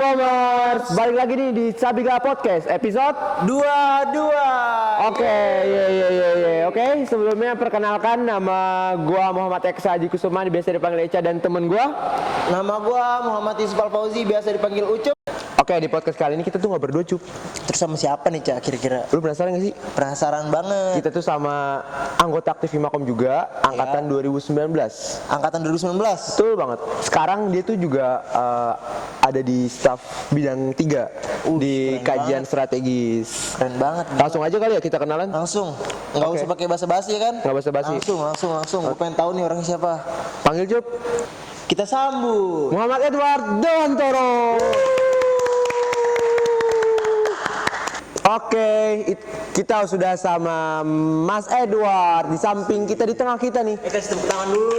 Bromers, balik lagi nih di Sabiga Podcast episode 22. Oke, Oke, sebelumnya perkenalkan nama gua Muhammad Eksa Haji Kusuma, biasa dipanggil Eca, dan temen gua. Nama gua Muhammad Isfal Fauzi, biasa dipanggil Ucup. Oke, di podcast kali ini kita tuh nggak berdua, Cup. Terus sama siapa nih, Cak, kira-kira? Lu penasaran gak sih? Penasaran banget. Kita tuh sama anggota aktif Himakom juga, angkatan 2019. Angkatan 2019. Betul banget. Sekarang dia tuh juga ada di staf bidang 3 di kajian strategis. Keren banget. Langsung aja kali ya kita kenalan. Langsung. Nggak Oke. usah pakai basa-basi ya kan? Nggak basa-basi. Langsung. Gue pengen tahu nih orangnya siapa. Panggil, Cup. Kita sambut. Muhammad Edward Dewantoro. Oke, kita sudah sama Mas Edward di samping kita, di tengah kita nih. Kasih tepuk tangan dulu.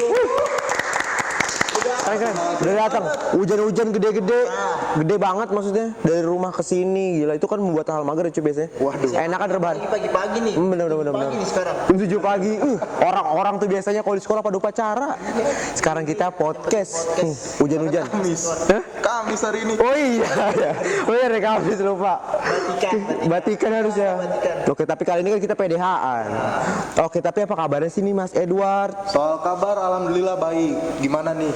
Keren. Udah datang. Hujan-hujan gede banget maksudnya, dari rumah ke sini. Gila, itu kan membuat hal mager cuy biasanya. Waduh. Enakan rebahan. Pagi-pagi nih. Bener. Pagi nih sekarang. Jam 7 pagi. Orang-orang tuh biasanya kalau di sekolah pada upacara. Sekarang kita podcast. Hujan-hujan. Kamis hari ini. Oh iya. Oh iya, Kamis lupa. Batikan harusnya. Oke, tapi kali ini kan kita PDH-an. Oke, tapi apa kabarnya sih nih Mas Edward? Soal kabar alhamdulillah baik. Gimana nih?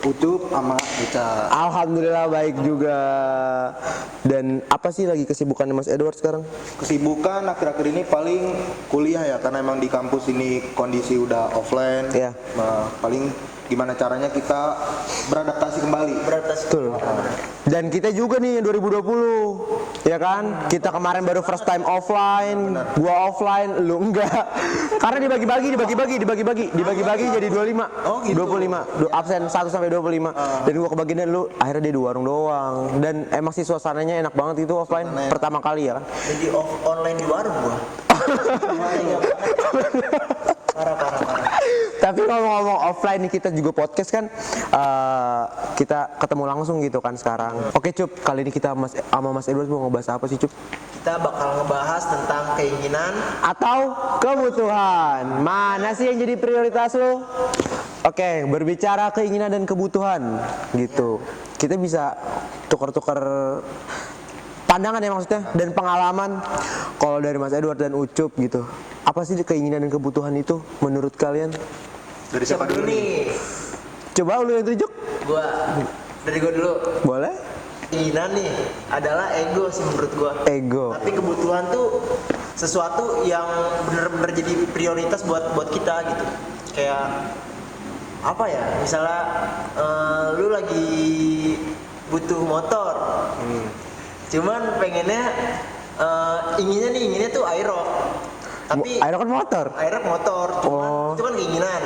Ucup sama Eca. Alhamdulillah baik juga. Dan apa sih lagi kesibukannya Mas Edward sekarang? Kesibukan akhir-akhir ini paling kuliah ya, karena emang di kampus ini kondisi udah offline. Iya. Nah, paling gimana caranya kita beradaptasi kembali. Betul. Dan kita juga nih 2020, ya kan? Kita kemarin baru first time offline, gua offline, lu enggak. Karena dibagi-bagi jadi 25. Oh, gitu. 25. Absen 1 sampai 25. Dan gua kebagian, dan lu akhirnya dia di warung doang. Dan emang sih suasananya enak banget itu offline pertama kali ya kan. Jadi online di warung gua. Parah. Tapi ngomong-ngomong offline nih, kita juga podcast kan, kita ketemu langsung gitu kan sekarang. Oke Cup, kali ini kita sama Mas Edward mau ngebahas apa sih Cup? Kita bakal ngebahas tentang keinginan Atau kebutuhan. Mana sih yang jadi prioritas lo? Oke, berbicara keinginan dan kebutuhan gitu. Kita bisa tukar-tukar pandangan ya maksudnya, dan pengalaman. Kalau dari Mas Edward dan Ucup gitu, apa sih keinginan dan kebutuhan itu menurut kalian? Dari siapa dulu nih? Coba lu yang tunjuk. Dari gua dulu. Boleh? Keinginan nih adalah ego sih menurut gua. Ego. Tapi kebutuhan tuh sesuatu yang bener-bener jadi prioritas buat kita gitu. Kayak apa ya? Misalnya lu lagi butuh motor. Cuman pengennya inginnya tuh Aerox. Tapi Aerox kan motor. Aerox motor, cuman itu kan keinginan.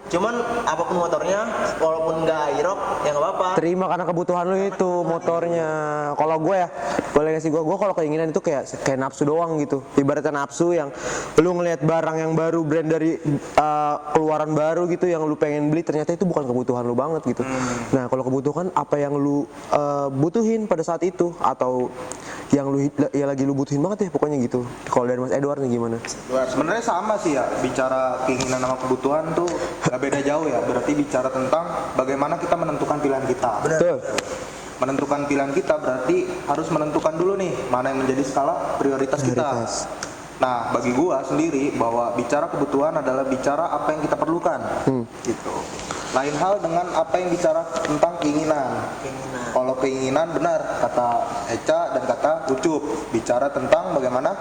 Cuman apapun motornya, walaupun nggak Aerox ya nggak apa-apa. Terima karena kebutuhan lu itu motornya. Kalau gue ya, boleh ngasih gue kalau keinginan itu kayak nafsu doang gitu. Ibaratnya nafsu yang lu ngelihat barang yang baru, brand dari keluaran baru gitu, yang lu pengen beli, ternyata itu bukan kebutuhan lu banget gitu. Nah, kalau kebutuhan apa yang lu butuhin pada saat itu, atau yang lu ya lagi lu butuhin banget ya pokoknya gitu. Kalau dari Mas Edward nih gimana? Sebenarnya sama sih ya, bicara keinginan sama kebutuhan tuh gak beda jauh ya. Berarti bicara tentang bagaimana kita menentukan pilihan kita. Betul. Menentukan pilihan kita berarti harus menentukan dulu nih mana yang menjadi skala prioritas kita. Nah, bagi gua sendiri bahwa bicara kebutuhan adalah bicara apa yang kita perlukan. Gitu. Lain hal dengan apa yang bicara tentang keinginan. Kalau keinginan benar kata Eca dan kata Ucup, bicara tentang bagaimana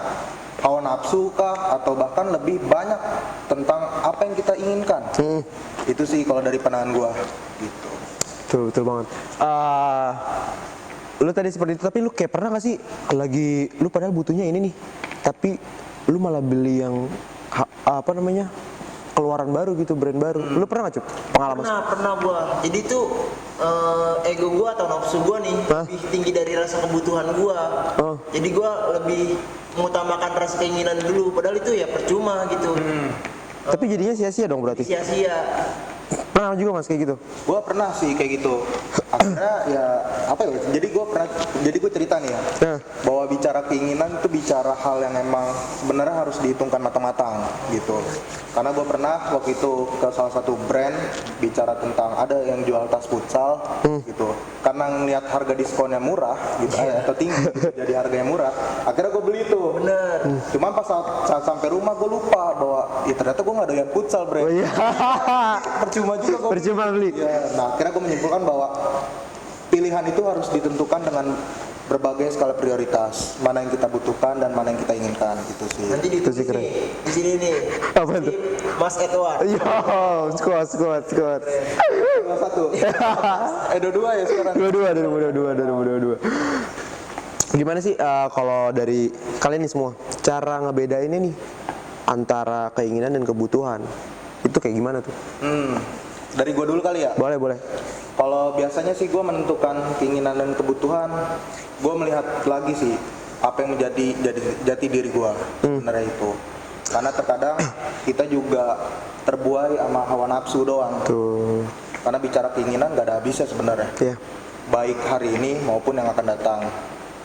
hawa nafsu kah, atau bahkan lebih banyak tentang apa yang kita inginkan. Itu sih kalau dari pandangan gua gitu. Betul banget. Lu tadi seperti itu, tapi lu kayak pernah gak sih lagi lu padahal butuhnya ini nih, tapi lu malah beli yang keluaran baru gitu, brand baru. Lu pernah gak Cup pengalaman? Pernah gua. Jadi tuh ego gua atau nafsu gua nih lebih tinggi dari rasa kebutuhan gua. Jadi gua lebih mengutamakan rasa keinginan dulu, padahal itu ya percuma gitu. Tapi jadinya sia-sia dong berarti. Sia-sia. Pernah juga Mas kayak gitu? Gue pernah sih kayak gitu. Akhirnya ya apa ya? Jadi gue cerita nih ya. Nah. Bahwa bicara keinginan itu bicara hal yang emang sebenarnya harus dihitungkan matang-matang gitu. Karena gue pernah waktu itu ke salah satu brand bicara tentang ada yang jual tas futsal gitu. Karena ngelihat harga diskonnya murah gitu atau tinggi gitu, jadi harganya murah. Akhirnya gue beli itu. Bener. Cuman pas saat sampai rumah gue lupa bahwa ya ternyata gue nggak doyan futsal, bre. Oh iya. Percuma juga gue. Percuma beli. Ya, nah akhirnya gue menyimpulkan bahwa pilihan itu harus ditentukan dengan berbagai skala prioritas, mana yang kita butuhkan dan mana yang kita inginkan gitu sih. Nanti di Itu sih keren. di sini nih. Apa tuh? Mas Edward. Yo, squad. Dua satu. Dua ya sekarang. Dua. Gimana sih kalau dari kalian nih semua cara ngebedainnya nih antara keinginan dan kebutuhan itu kayak gimana tuh? Dari gue dulu kali ya. Boleh. Kalau biasanya sih gue menentukan keinginan dan kebutuhan, gue melihat lagi sih apa yang menjadi jati diri gue sebenarnya itu. Karena terkadang kita juga terbuai sama hawa nafsu doang. Tuh. Karena bicara keinginan gak ada habisnya sebenarnya. Iya. Baik hari ini maupun yang akan datang.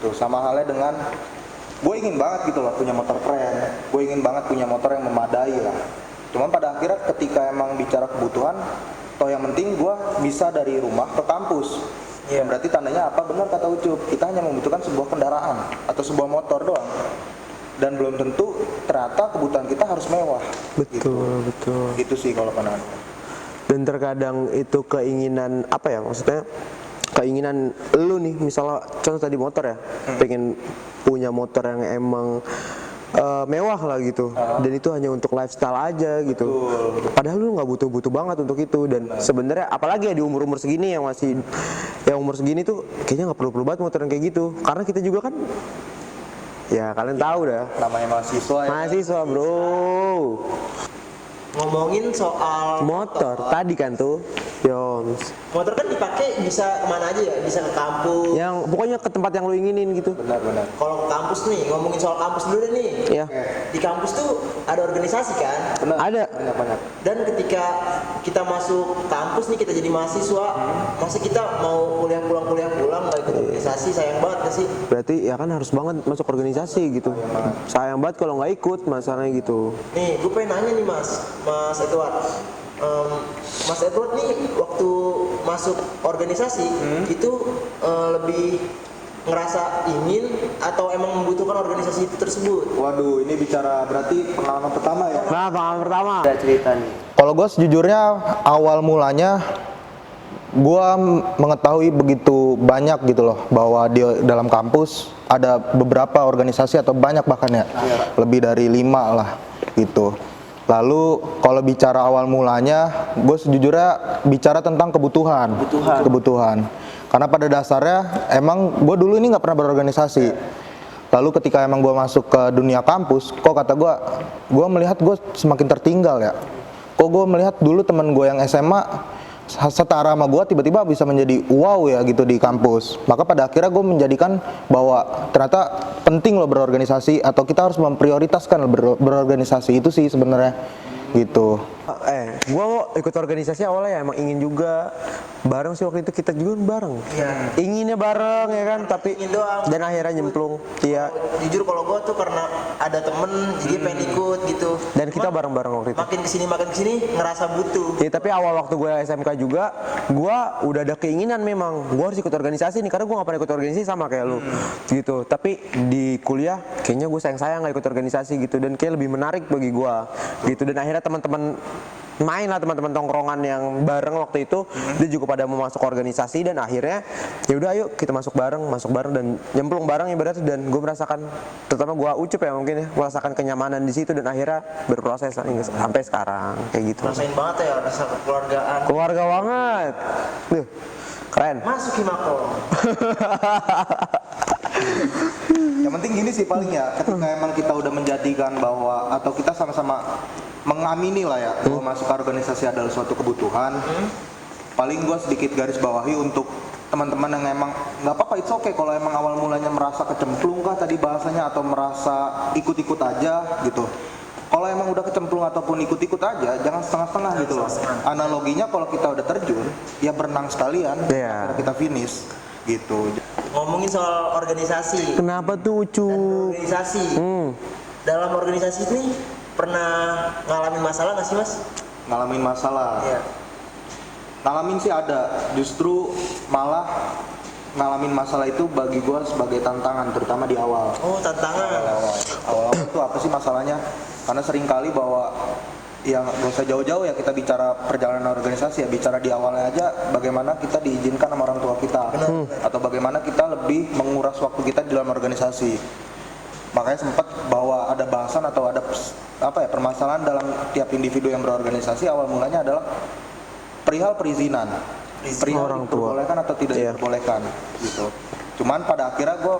Tuh sama halnya dengan gue ingin banget gitu loh punya motor keren. Gue ingin banget punya motor yang memadai lah. Cuman pada akhirnya ketika emang bicara kebutuhan, toh yang penting gue bisa dari rumah ke kampus. Iya. Berarti tandanya apa? Benar kata Ucup, kita hanya membutuhkan sebuah kendaraan atau sebuah motor doang. Dan belum tentu ternyata kebutuhan kita harus mewah. Betul. Gitu sih kalau pandangan. Dan terkadang itu keinginan apa ya maksudnya? Keinginan lu nih misalnya contoh tadi motor ya, pengen punya motor yang emang mewah lah gitu, dan itu hanya untuk lifestyle aja gitu. Padahal lu nggak butuh banget untuk itu, dan sebenarnya apalagi ya di umur segini yang masih yang umur segini tuh kayaknya nggak perlu banget motor yang kayak gitu, karena kita juga kan ya kalian tahu dah Namanya mahasiswa ya. mahasiswa bro. Ngomongin soal Motor tadi kan tuh Yoms, motor kan dipakai bisa kemana aja ya, bisa ke kampus. yang pokoknya ke tempat yang lu inginin gitu. Benar. Kalau ke kampus nih, ngomongin soal kampus dulu deh nih. Ya Di kampus tuh ada organisasi kan. Benar. ada. Banyak. Dan ketika kita masuk kampus nih, kita jadi mahasiswa, masa kita mau kuliah pulang nggak ikut organisasi, sayang banget gak sih? Berarti ya kan harus banget masuk organisasi gitu. Sayang banget kalau nggak ikut masalahnya gitu. Nih, gue pengen nanya nih Mas Edward. Mas Edward nih waktu masuk organisasi itu lebih ngerasa ingin atau emang membutuhkan organisasi itu tersebut? Waduh, ini bicara berarti pengalaman pertama ya. Nah, pengalaman pertama. Ada cerita nih. Kalau gue sejujurnya awal mulanya gue mengetahui begitu banyak gitu loh bahwa di dalam kampus ada beberapa organisasi atau banyak bahkan ya, lebih dari 5 lah gitu. Lalu kalau bicara awal mulanya, gue sejujurnya bicara tentang kebutuhan. Karena pada dasarnya emang gue dulu ini nggak pernah berorganisasi. Lalu ketika emang gue masuk ke dunia kampus, kok kata gue melihat gue semakin tertinggal ya. Kok gue melihat dulu teman gue yang SMA setara sama gue tiba-tiba bisa menjadi wow ya gitu di kampus. Maka pada akhirnya gue menjadikan bahwa ternyata penting loh berorganisasi atau kita harus memprioritaskan berorganisasi itu sih sebenarnya gitu. Gue ikut organisasi awalnya ya emang ingin juga bareng sih, waktu itu kita juga bareng. Iya. Inginnya bareng ya kan, tapi Ingin doang. dan akhirnya nyemplung. Iya. Jujur kalau gue tuh karena ada temen, jadi pengen ikut gitu. Dan kita bareng-bareng waktu itu. Makin kesini ngerasa butuh. Ya, tapi awal waktu gue SMK juga, gue udah ada keinginan memang gue harus ikut organisasi nih, karena gue gak pernah ikut organisasi sama kayak lu gitu. Tapi di kuliah kayaknya gue sayang gak ikut organisasi gitu, dan kayak lebih menarik bagi gue gitu. Dan akhirnya teman-teman teman-teman tongkrongan yang bareng waktu itu dia juga pada mau masuk organisasi, dan akhirnya ya udah ayo kita masuk bareng dan nyemplung bareng ibaratnya. Dan gue merasakan, terutama gue Ucup ya mungkin ya, merasakan kenyamanan di situ, dan akhirnya berproses sampai sekarang kayak gitu. Rasain banget ya rasa kekeluargaan. Keluarga banget. Duh, keren. Masuk Himako. Yang penting gini sih paling ya, ketika emang kita udah menjadikan bahwa atau kita sama-sama mengamini lah ya bahwa masuk ke organisasi adalah suatu kebutuhan. Paling gue sedikit garis bawahi untuk teman-teman yang emang nggak apa-apa, it's okay kalau emang awal mulanya merasa kecemplung kah tadi bahasanya, atau merasa ikut-ikut aja gitu. Kalau emang udah kecemplung ataupun ikut-ikut aja, jangan setengah-setengah gitu loh. Analoginya kalau kita udah terjun, ya berenang sekalian, Iya. kita finish gitu. Ngomongin soal organisasi. Kenapa tuh Ucu? Organisasi. Hmm. Dalam organisasi ini pernah ngalamin masalah nggak sih mas? Ngalamin masalah. Iya. Ngalamin sih ada, justru malah ngalamin masalah itu bagi gua sebagai tantangan, terutama di awal. Oh tantangan. Awal-awal itu apa sih masalahnya? Karena seringkali bahwa yang gak usah jauh-jauh ya kita bicara perjalanan organisasi ya, bicara di awalnya aja bagaimana kita diizinkan sama orang tua kita, atau bagaimana kita lebih menguras waktu kita di dalam organisasi. Makanya sempat bahwa ada bahasan atau ada permasalahan dalam tiap individu yang berorganisasi, awal mulanya adalah perihal perizinan, perihal orang tua. diperbolehkan atau tidak Iya. diperbolehkan gitu. Cuman pada akhirnya gue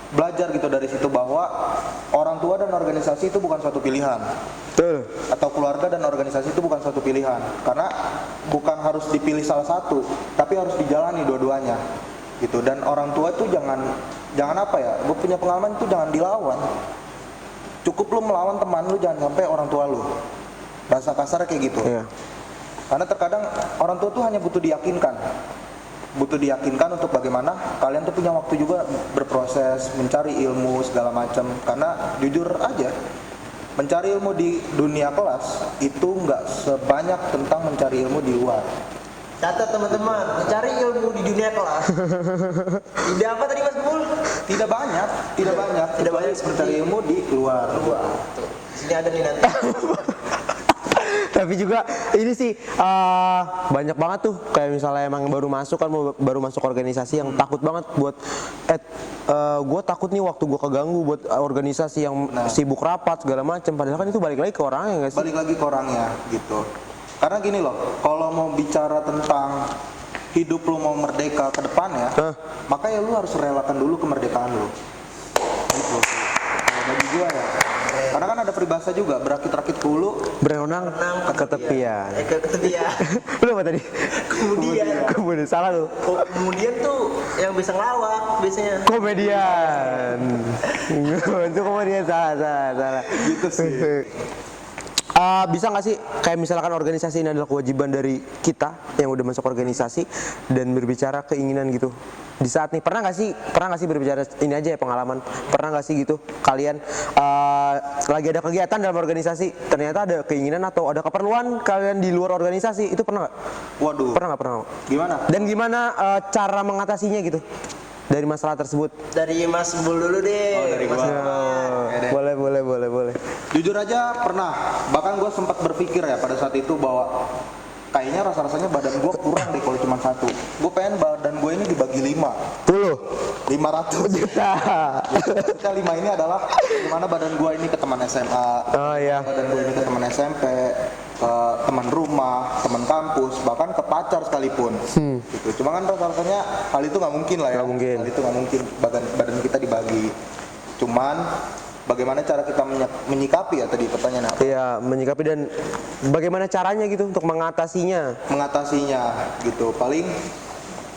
belajar gitu dari situ bahwa orang tua dan organisasi itu bukan suatu pilihan, Betul. atau keluarga dan organisasi itu bukan suatu pilihan, karena bukan harus dipilih salah satu, tapi harus dijalani dua-duanya gitu. Dan orang tua itu jangan apa ya, gue punya pengalaman itu jangan dilawan. Cukup lu melawan teman lu, jangan sampai orang tua lu. Bahasa kasar kayak gitu. Iya. Karena terkadang orang tua tuh hanya butuh diyakinkan untuk bagaimana kalian tuh punya waktu juga berproses, mencari ilmu segala macam. Karena jujur aja, mencari ilmu di dunia kelas itu nggak sebanyak tentang mencari ilmu di luar. Catat teman-teman, mencari ilmu di dunia kelas. Tidak apa tadi mas Bul? Tidak banyak banyak mencari ilmu di luar. Dua. Tuh. Sini ada nih nanti. Tapi juga ini sih banyak banget tuh kayak misalnya emang baru masuk organisasi yang takut banget buat gue takut nih waktu gue keganggu buat organisasi yang sibuk rapat segala macam, padahal kan itu balik lagi ke orangnya nggak sih? Balik lagi ke orangnya gitu. Karena gini loh, kalau mau bicara tentang hidup lu mau merdeka ke depannya, maka ya lu harus relakan dulu kemerdekaan lu. Gitu. Kalau bagi gua ya. Karena kan ada peribahasa juga, berakit-rakit ke hulu, Berenang ke tepian. Ke ketepian. Lu apa tadi? Kemudian salah lu. Kemudian tuh yang bisa ngelawak biasanya. Komedian. Itu komedian salah. gitu sih. Bisa nggak sih kayak misalkan organisasi ini adalah kewajiban dari kita yang udah masuk organisasi dan berbicara keinginan gitu di saat nih, pernah nggak sih berbicara ini aja ya pengalaman, pernah nggak sih gitu kalian lagi ada kegiatan dalam organisasi ternyata ada keinginan atau ada keperluan kalian di luar organisasi, itu pernah nggak? Waduh. Pernah nggak? Gimana? Dan gimana cara mengatasinya gitu dari masalah tersebut? Dari Mas Bul dulu deh. Oh, dari Mas gua. Bul. Boleh. Jujur aja pernah, bahkan gue sempat berpikir ya pada saat itu bahwa kayaknya rasa-rasanya badan gue kurang deh kalau cuma satu. Gue pengen badan gue ini dibagi 5. Tuh 500 juta. Kita 5 ini adalah gimana badan gue ini ke teman SMA, Oh iya. badan gue ini ke teman SMP, ke teman rumah, teman kampus, bahkan ke pacar sekalipun. Gitu. Cuma kan rasa-rasanya hal itu nggak mungkin lah ya. Nggak mungkin. Hal itu nggak mungkin badan kita dibagi. Cuman bagaimana cara kita menyikapi ya tadi pertanyaan apa? Iya, menyikapi dan bagaimana caranya gitu untuk mengatasinya. Mengatasinya gitu. Paling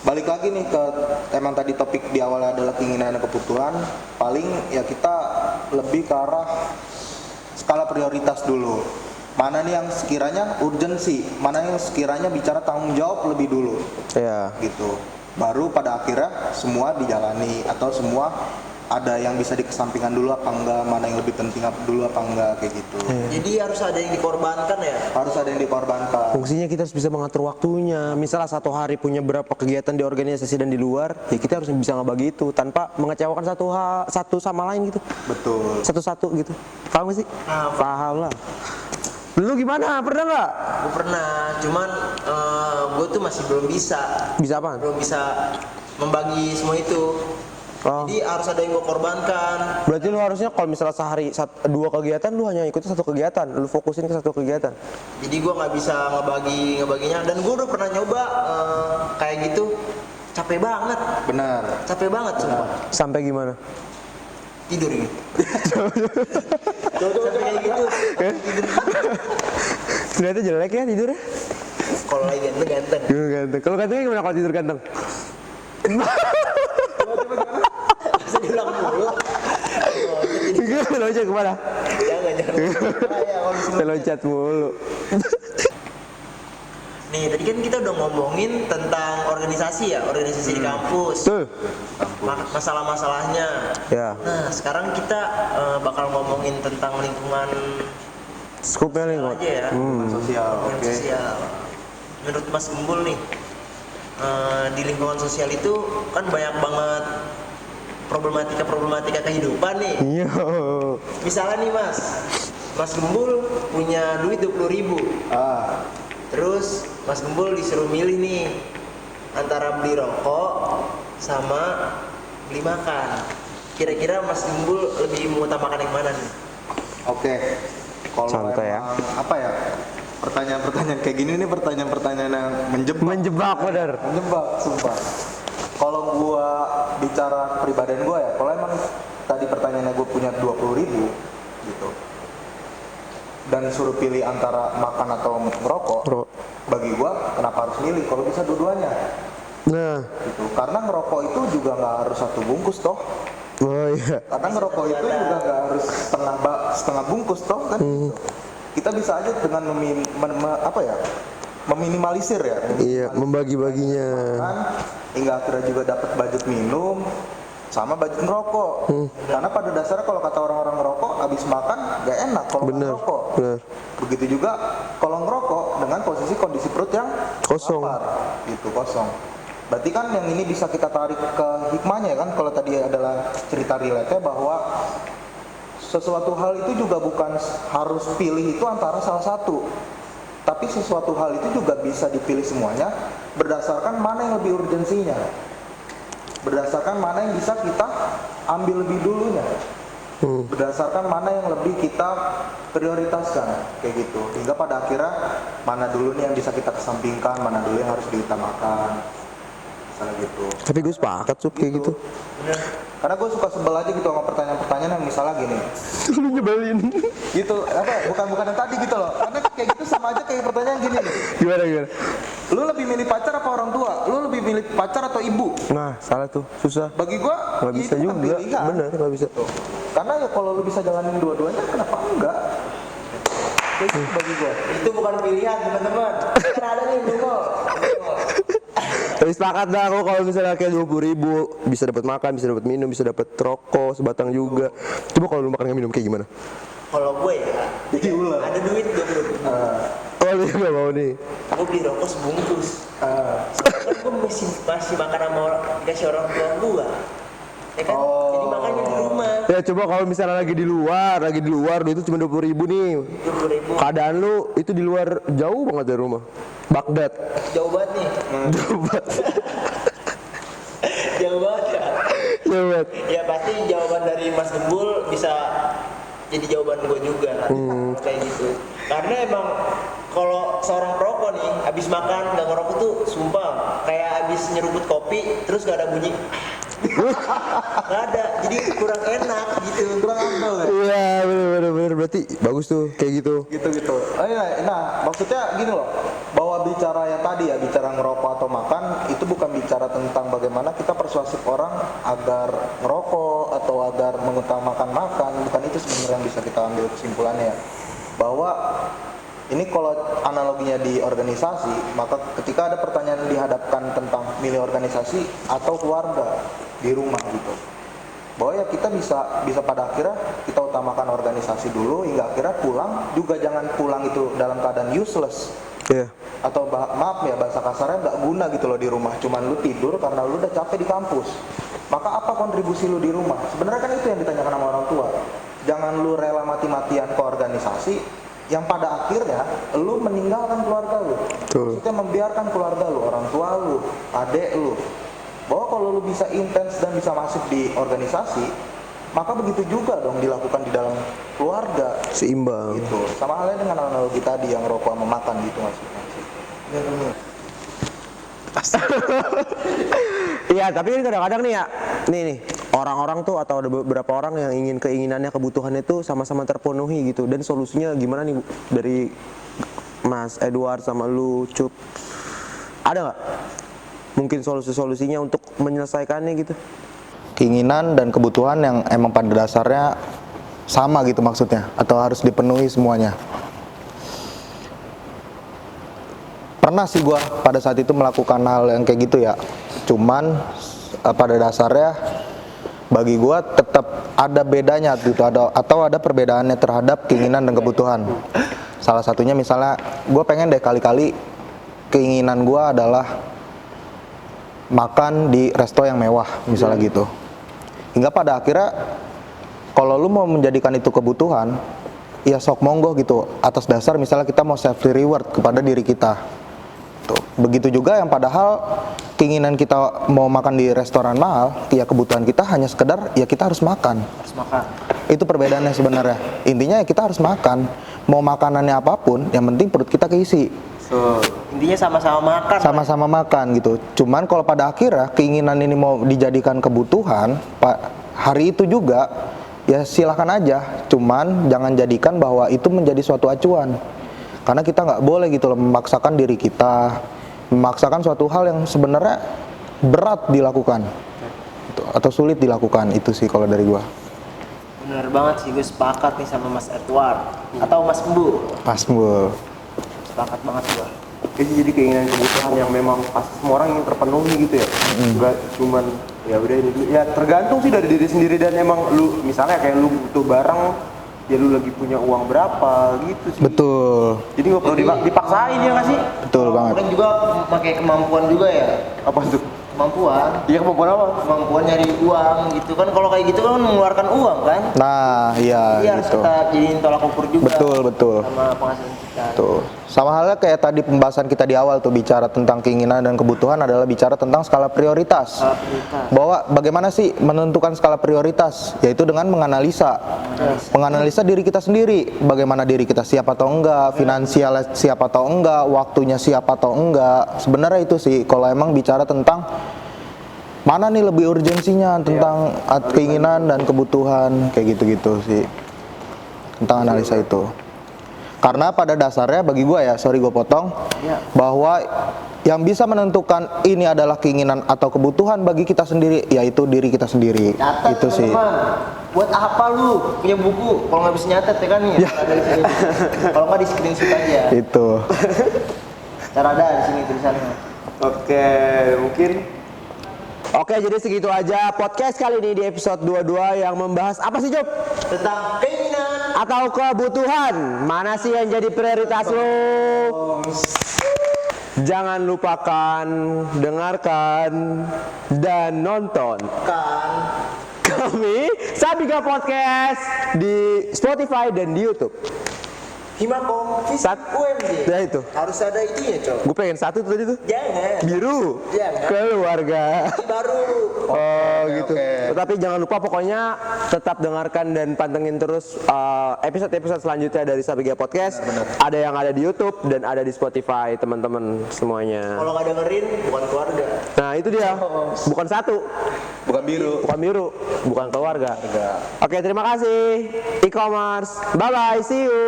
balik lagi nih ke emang tadi topik di awal adalah keinginan dan kebutuhan. Paling ya kita lebih ke arah skala prioritas dulu. Mana nih yang sekiranya urgensi, mana yang sekiranya bicara tanggung jawab lebih dulu. Iya. Gitu. Baru pada akhirnya semua dijalani atau semua ada yang bisa dikesampingkan dulu apa enggak, mana yang lebih penting dulu apa enggak, kayak gitu. Jadi harus ada yang dikorbankan ya. Harus ada yang dikorbankan. Fungsinya kita harus bisa mengatur waktunya. Misalnya satu hari punya berapa kegiatan di organisasi dan di luar, ya kita harus bisa ngebagi itu tanpa mengecewakan satu sama lain gitu. Betul. Satu-satu gitu. Paham gak sih? Paham lah. Lu gimana? Pernah nggak? Gue pernah, cuman gue tuh masih belum bisa. Bisa apaan? Belum bisa membagi semua itu. Oh. Jadi harus ada yang gue korbankan. Berarti lu harusnya kalau misalnya sehari 2 kegiatan, lu hanya ikutin 1 kegiatan, lu fokusin ke 1 kegiatan. Jadi gue nggak bisa ngebaginya. Dan gue udah pernah nyoba kayak gitu, capek banget. Benar. Capek banget sumpah. Sampai gimana? Tidur gitu. Sampai kayak gitu. Ternyata jelek ya tidurnya. Kalau lagi ganteng. Ganteng. Kalau gantengnya gimana kalau tidur ganteng? Bisa diulang mulu. Loncat kemana? Jangan. Bahaya kalau disuruh. Loncat mulu. Nih, tadi kan kita udah ngomongin tentang organisasi ya, organisasi di kampus. Tuh. Masalah-masalahnya. Ya. Nah, sekarang kita bakal ngomongin tentang lingkungan Skupnya nih kok. aja ya. Sosial, Lingkungan oke. sosial. Menurut Mas Gembul nih, di lingkungan sosial itu kan banyak banget problematika kehidupan nih. Iya. Misalnya nih Mas Gembul punya duit 20.000. Terus Mas Gembul disuruh milih nih antara beli rokok sama beli makan. Kira-kira Mas Gembul lebih mengutamakan yang mana nih? Oke. Kalau Contoh ya. emang, apa ya? Pertanyaan-pertanyaan kayak gini nih pertanyaan-pertanyaan yang Menjebak bener. Menjebak, sumpah. Kalau gua bicara kepribadian gua ya, kalau emang tadi pertanyaannya gua punya 20.000 gitu. Dan suruh pilih antara makan atau ngerokok, bagi gua kenapa harus milih kalau bisa dua-duanya Nah. gitu. Karena ngerokok itu juga nggak harus satu bungkus toh. Oh iya. Karena ngerokok itu juga nggak harus setengah bungkus toh kan gitu. Kita bisa aja dengan meminimalisir ya. Iya, membagi-baginya. Kan hingga akhirnya juga dapat budget minum sama budget ngerokok. Karena pada dasarnya kalau kata orang-orang ngerokok habis makan gak enak kalau nggak Bener. ngerokok. Bener. Begitu juga kalau ngerokok dengan posisi kondisi perut yang Kosong. lapar, gitu kosong. Berarti kan yang ini bisa kita tarik ke hikmahnya kan, kalau tadi adalah cerita relate bahwa sesuatu hal itu juga bukan harus pilih itu antara salah satu, tapi sesuatu hal itu juga bisa dipilih semuanya berdasarkan mana yang lebih urgensinya, berdasarkan mana yang bisa kita ambil lebih dulunya, berdasarkan mana yang lebih kita prioritaskan kayak gitu, hingga pada akhirnya mana dulu nih yang bisa kita kesampingkan, mana dulu yang harus diutamakan, misalnya gitu. Tapi gue sepakat Sup kayak gitu. Karena gue suka sebel aja gitu sama pertanyaan-pertanyaan yang misalnya gini, Lu nyebelin. gitu apa bukan yang tadi gitu loh, karena kayak gitu sama aja kayak pertanyaan gini nih, Gimana? lu lebih milih pacar apa orang tua, lu lebih milih pacar atau ibu? Nah, salah tuh. Susah. Bagi gua Nggak bisa itu kan juga. pilihan. Bener, nggak bisa. Karena ya kalau lu bisa jalanin dua-duanya kenapa enggak, kayak gitu bagi gua. Itu bukan pilihan teman-teman. Kan ada nih Bruno. Tapi sepakat dah aku kalau misalnya kayak 20.000 bisa dapat makan, bisa dapat minum, bisa dapat rokok sebatang juga. Coba kalau lu makan nggak minum kayak gimana? Kalau gue ya, Jadi ular. ada duit 20.000. Oh lu nggak mau nih? Gue beli rokok sebungkus. Kan gue masih makan sama dikasih orang tua gue. Ya kan? Jadi makannya di rumah. Ya coba kalau misalnya lagi di luar duit itu cuma 20.000 nih. 20.000. Keadaan lu itu di luar jauh banget dari rumah. Baghdad. Jauh banget nih. Jauh banget. Jauh banget ya. Jauh banget. Ya pasti jawaban dari Mas Gembul bisa jadi jawaban gue juga kayak gitu. Karena emang kalau seorang perokok nih habis makan nggak ngerokok tuh sumpah kayak habis nyeruput kopi terus gak ada bunyi. Nggak ada, jadi kurang enak gitu. Kurang ambil ya. Iya bener berarti bagus tuh kayak gitu. Gitu. Nah, maksudnya gini loh, bahwa bicara yang tadi ya, bicara ngerokok atau makan, itu bukan bicara tentang bagaimana kita persuasif orang agar ngerokok atau agar mengutamakan makan, bukan itu sebenarnya yang bisa kita ambil kesimpulannya ya. Bahwa ini kalau analoginya di organisasi, maka ketika ada pertanyaan dihadapkan tentang milih organisasi atau keluarga di rumah gitu, bahwa ya kita bisa pada akhirnya kita utamakan organisasi dulu hingga akhirnya pulang juga jangan pulang itu dalam keadaan useless. Iya. Atau maaf ya bahasa kasarnya nggak guna gitu loh di rumah, cuman lu tidur karena lu udah capek di kampus. Maka apa kontribusi lu di rumah? Sebenarnya kan itu yang ditanyakan sama orang tua. Jangan lu rela mati-matian ke organisasi yang pada akhirnya lu meninggalkan keluarga lu. Betul. Maksudnya membiarkan keluarga lu, orang tua lu, adik lu. Bahwa kalau lu bisa intens dan bisa masuk di organisasi, maka begitu juga dong dilakukan di dalam keluarga. Seimbang. Gitu. Sama halnya dengan analogi tadi yang rokok sama makan gitu maksudnya. Iya, tapi kan kadang-kadang nih ya, nih orang-orang tuh atau ada beberapa orang yang keinginannya, kebutuhannya itu sama-sama terpenuhi gitu. Dan solusinya gimana nih Bu? Dari Mas Edward sama lu, Cup, ada nggak mungkin solusi-solusinya untuk menyelesaikannya gitu? Keinginan dan kebutuhan yang emang pada dasarnya sama gitu maksudnya, atau harus dipenuhi semuanya. Pernah sih gua pada saat itu melakukan hal yang kayak gitu ya, cuman pada dasarnya bagi gua tetap ada bedanya gitu, atau ada perbedaannya terhadap keinginan dan kebutuhan. Salah satunya misalnya gue pengen deh kali-kali keinginan gue adalah makan di resto yang mewah misalnya gitu. Hingga pada akhirnya kalau lu mau menjadikan itu kebutuhan, ya sok monggo gitu. Atas dasar misalnya kita mau self reward kepada diri kita. Tuh. Begitu juga yang padahal keinginan kita mau makan di restoran mahal, ya kebutuhan kita hanya sekedar ya kita harus makan. Harus makan. Itu perbedaannya sebenarnya. Intinya ya kita harus makan. Mau makanannya apapun, yang penting perut kita keisi. So, intinya sama-sama makan. Sama-sama makan gitu. Cuman kalau pada akhirnya keinginan ini mau dijadikan kebutuhan, Pak, hari itu juga ya silahkan aja. Cuman jangan jadikan bahwa itu menjadi suatu acuan. Karena kita nggak boleh gitu loh memaksakan diri kita, memaksakan suatu hal yang sebenarnya berat dilakukan gitu, atau sulit dilakukan. Itu sih kalau dari gua. Bener banget sih, gue sepakat nih sama Mas Edward atau Mas Embu. Pas Bu. Sepakat banget gue. Jadi keinginan kebutuhan yang memang pasti semua orang ingin terpenuhi gitu ya. Enggak cuman ya udah ini dulu. Ya tergantung sih dari diri sendiri, dan emang lu misalnya kayak lu butuh barang, ya lu lagi punya uang berapa gitu sih. Betul. Jadi nggak perlu dipaksain ya nggak sih? Betul banget. Kan juga pakai kemampuan juga ya. Apa tuh? Kemampuan. Iya, kemampuan apa? Kemampuan nyari uang gitu kan. Kalau kayak gitu kan mengeluarkan uang kan. Nah, iya Iya, harus gitu. kita jadiin tolak ukur juga. Betul. Sama penghasilan kita. Tuh. Sama halnya kayak tadi pembahasan kita di awal tuh, bicara tentang keinginan dan kebutuhan adalah bicara tentang skala prioritas. Prioritas. Bahwa bagaimana sih menentukan skala prioritas? Yaitu dengan menganalisa diri kita sendiri. Bagaimana diri kita siap atau enggak, finansialnya siap atau enggak, waktunya siap atau enggak. Sebenarnya itu sih kalau emang bicara tentang mana nih lebih urgensinya tentang keinginan dan kebutuhan, kayak gitu-gitu sih. Tentang analisa itu. Karena pada dasarnya bagi gue ya, sorry gue potong, bahwa yang bisa menentukan ini adalah keinginan atau kebutuhan bagi kita sendiri, yaitu diri kita sendiri. Catat, itu sih. teman-teman. Buat apa lu punya buku kalau nggak bisa nyatet ya kan ya? Ada di sini. Kalau nggak di screenshot aja. Itu. Cara ada di sini tulisannya. Oke, mungkin Oke, jadi segitu aja podcast kali ini di episode 22 yang membahas apa sih, Job? Tentang keinginan Atau kebutuhan. Mana sih yang jadi prioritas lo? Jangan lupakan dengarkan dan nonton kan. kami Sabiga Podcast di Spotify dan di YouTube. Himakom Fisik UMJ. Nah itu. Harus ada itunya, Cok. Gue pengen satu tuh tadi tuh. Jangan. Biru. Jangan. Keluarga. Ini baru. Oh gitu. Tapi jangan lupa pokoknya tetap dengarkan dan pantengin terus episode-episode selanjutnya dari Sabiga Podcast. Ada yang ada di YouTube dan ada di Spotify, teman-teman semuanya. Kalau nggak dengerin bukan keluarga. Nah itu dia. Bukan satu. Bukan biru. Bukan biru. Bukan keluarga. Oke, terima kasih. E-commerce. Bye bye. See you.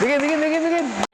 Bikin.